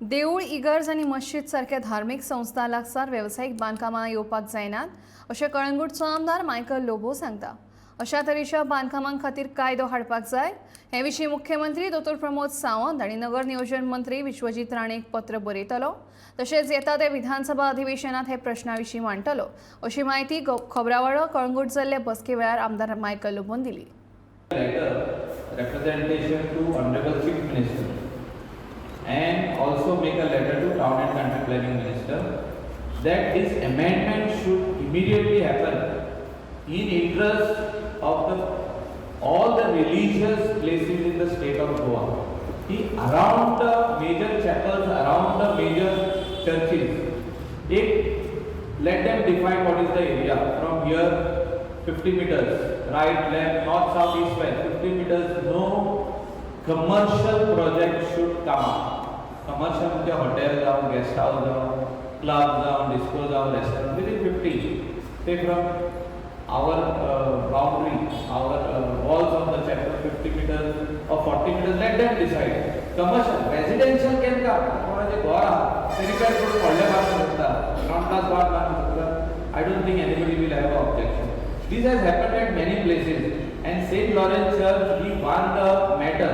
देऊळ, इगर्ज आनी मशीद सारख्या धार्मीक संस्था लागसार वेवसायीक बांदकामां येवपाक जायनात अशें कळंगूटचो आमदार मायकल लोबो सांगता. अशा तरेच्या बांदकामां खातीर कायदो हाडपाक जाय. हे विशीं मुख्यमंत्री दोतोर प्रमोद सावंत आनी नगर नियोजन मंत्री विश्वजीत राणेक पत्र बरयतलो. तशेंच येता ते विधानसभा अधिवेशनात हे प्रश्ना विशीं मांडटलो अशी माहिती खबरावाळो कळंगूट जाल्ले बसके वेळार आमदार मायकल लोबोन दिली. Representation to Honorable Chief Minister and also make a letter to Town and Country Planning Minister that this amendment should immediately happen in interest of all the religious places in the state of Goa. Around the major chapels, around the major churches, let them define what is the area from here 50 meters, right, left, north, south, east, west, 50 meters, no commercial project should come up. Commercial म्हणजे hotel जाऊन, guest house जाऊन, club जाऊn, disco जाऊन, restaurant, within 50. Say from our boundary, our walls of the chapel, 50 meters or 40 meters, let them decide. Commercial, residential can come. कोणाचे घर आहा, ते repair करून व्हडले बांदूं शकता, ground class बांद बांदूं शकता. I don't think anybody will have an objection. This has happened at many places, and St. Lawrence Church, we won the matter